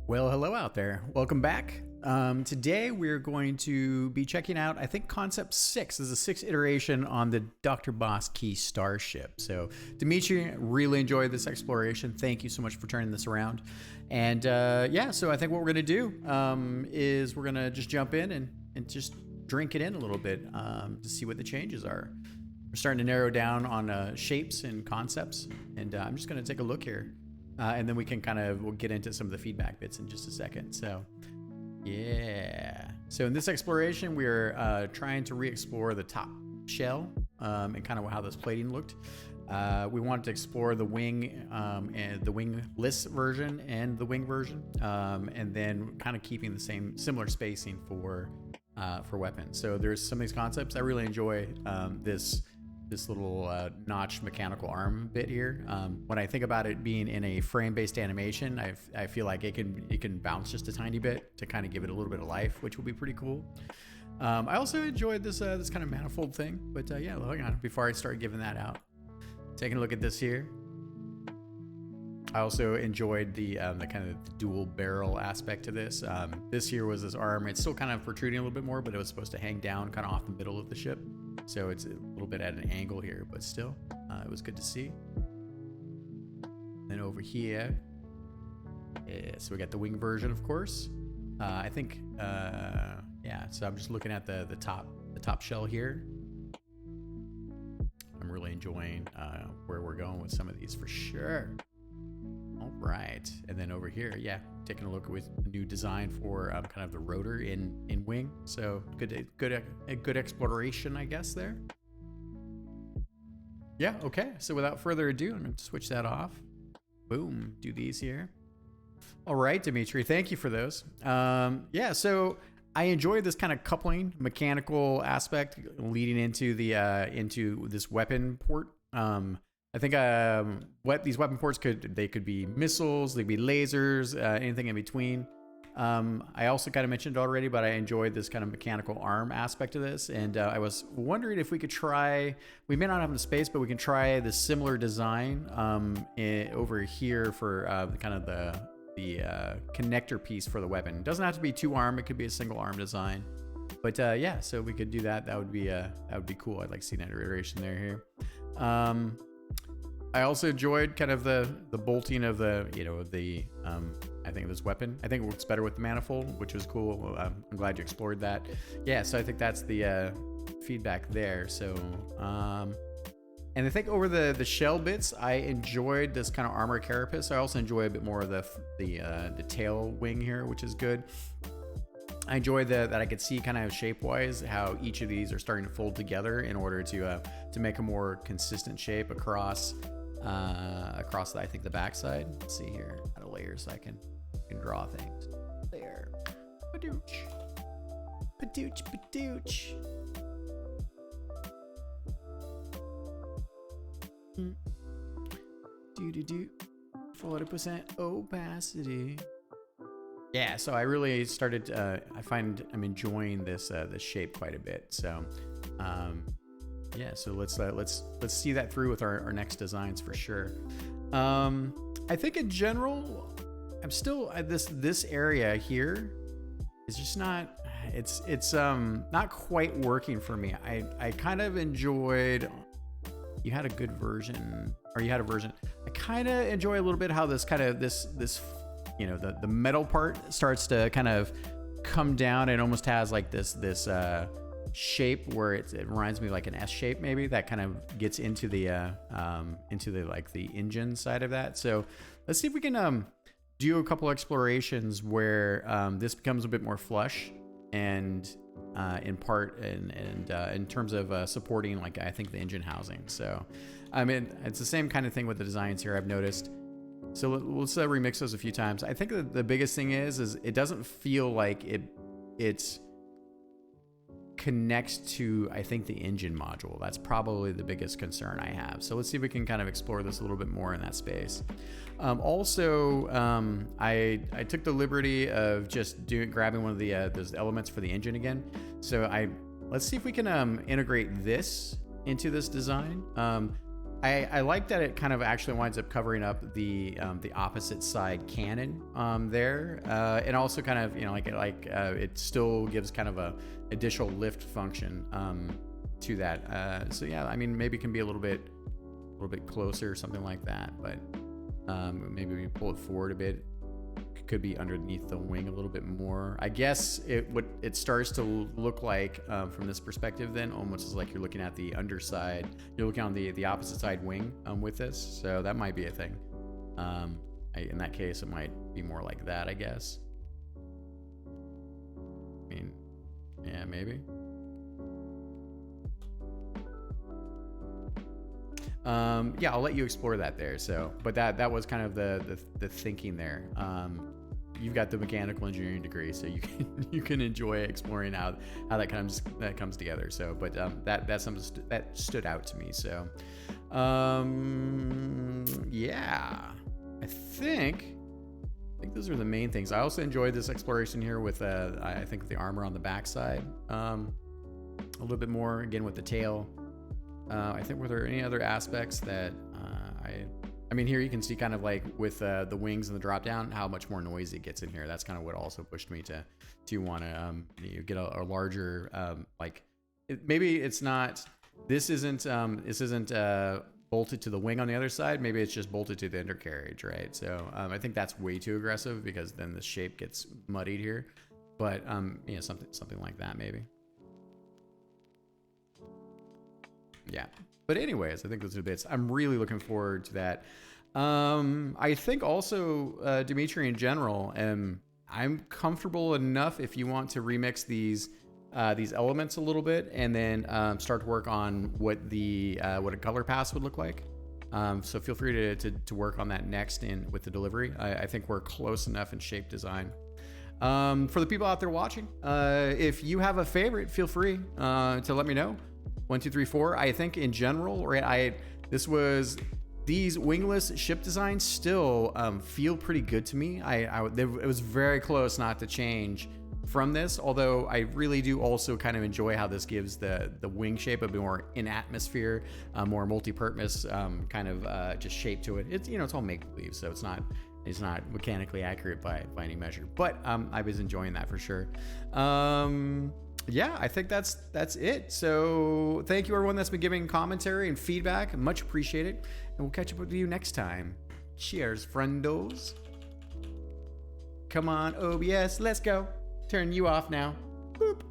Well, hello out there. Welcome back. Today we're going to be checking out, I think, Concept 6. This is the 6th iteration on the DrBossKey Starship. So, Dimitri, really enjoyed this exploration. Thank you so much for turning this around. And yeah, so I think what we're going to do is we're going to just jump in and just drink it in a little bit to see what the changes are. We're starting to narrow down on shapes and concepts. And I'm just going to take a look here. And then we can we'll get into some of the feedback bits in just a second. So, yeah. So in this exploration, we're trying to re-explore the top shell and kind of how this plating looked. We wanted to explore the wing and the wingless version and the wing version, and then kind of keeping the similar spacing for weapons. So there's some of these concepts. I really enjoy this little notched mechanical arm bit here. When I think about it being in a frame-based animation, I feel like it can bounce just a tiny bit to kind of give it a little bit of life, which will be pretty cool. I also enjoyed this kind of manifold thing, but yeah, hang on before I start giving that out. Taking a look at this here. I also enjoyed the kind of dual barrel aspect to this. This here was this arm. It's still kind of protruding a little bit more, but it was supposed to hang down kind of off the middle of the ship. So it's a little bit at an angle here, but still, it was good to see. Then over here, so we got the wing version, of course. I think, yeah. So I'm just looking at the top shell here. I'm really enjoying where we're going with some of these for sure. All right, and then over here, yeah, taking a look with the new design for kind of the rotor in wing. So good exploration, I guess there. Yeah, okay. So without further ado, I'm going to switch that off. Boom, do these here. All right, Dimitri, thank you for those. Yeah, so I enjoyed this kind of coupling mechanical aspect leading into the into this weapon port. I think what these weapon ports could be missiles, they could be lasers, anything in between. I also kind of mentioned already, but I enjoyed this kind of mechanical arm aspect of this, and I was wondering if we could try. We may not have the space, but we can try the similar design over here for kind of the connector piece for the weapon. It doesn't have to be two arm; it could be a single arm design. But yeah, so we could do that. That would be cool. I'd like to see that iteration there here. I also enjoyed kind of the bolting of the I think of this weapon. I think it works better with the manifold, which was cool. I'm glad you explored that. Yeah, so I think that's the feedback there. So and I think over the shell bits, I enjoyed this kind of armor carapace. I also enjoy a bit more of the tail wing here, which is good. I enjoy that I could see kind of shape-wise how each of these are starting to fold together in order to make a more consistent shape across I think the backside. Let's see here, out of layers, so I can draw things. There, padooch, padooch, padooch. Do 40% opacity. Yeah, so I really started. I'm enjoying this shape quite a bit. So, yeah. So let's see that through with our next designs for sure. I think in general, I'm still at this area here is just not. It's not quite working for me. I kind of enjoyed. You had a good version, or you had a version. I kind of enjoy a little bit how this the metal part starts to kind of come down and almost has like this shape where it reminds me like an S shape, maybe that kind of gets into the like the engine side of that. So let's see if we can do a couple explorations where this becomes a bit more flush and in part and in terms of supporting, like, I think the engine housing. So I mean, it's the same kind of thing with the designs here, I've noticed. So let's remix those a few times. I think that the biggest thing is it doesn't feel like it connects to, I think, the engine module. That's probably the biggest concern I have. So let's see if we can kind of explore this a little bit more in that space. Also, I took the liberty of just grabbing one of those elements for the engine again. So let's see if we can integrate this into this design. I like that it kind of actually winds up covering up the opposite side cannon there, and also kind of, you know, it still gives kind of a additional lift function to that. So yeah, I mean, maybe it can be a little bit closer or something like that, but maybe we pull it forward a bit. Could be underneath the wing a little bit more. I guess it starts to look like from this perspective then almost as like you're looking at the underside. You're looking on the opposite side wing with this, so that might be a thing. In that case, it might be more like that, I guess. I mean, yeah, maybe. Yeah, I'll let you explore that there. So, but that was kind of the thinking there. You've got the mechanical engineering degree, so you can enjoy exploring how that comes together. So, but that's something that stood out to me. So, yeah, I think those are the main things. I also enjoyed this exploration here with I think the armor on the backside a little bit more, again with the tail. I think, were there any other aspects that I mean, here you can see kind of like with the wings and the drop down, how much more noise it gets in here. That's kind of what also pushed me to want to get a larger, like, maybe it's not, this isn't bolted to the wing on the other side. Maybe it's just bolted to the undercarriage, right? So I think that's way too aggressive because then the shape gets muddied here. But you know, something like that maybe. Yeah, but anyways, I think those are the bits. I'm really looking forward to that. I think also, Dimitri, in general, I'm comfortable enough if you want to remix these elements a little bit and then start to work on what a color pass would look like. So feel free to work on that next with the delivery. I think we're close enough in shape design. For the people out there watching, if you have a favorite, feel free to let me know. 1, 2, 3, 4. I think in general, right? These wingless ship designs still feel pretty good to me. It was very close not to change from this, although I really do also kind of enjoy how this gives the wing shape a bit more in atmosphere, more multi-purpose kind of just shape to it. It's, you know, it's all make-believe, so it's not mechanically accurate by any measure, but I was enjoying that for sure. Yeah, I think that's it. So thank you everyone that's been giving commentary and feedback. Much appreciated. And we'll catch up with you next time. Cheers, friendos. Come on, OBS, let's go. Turn you off now. Boop.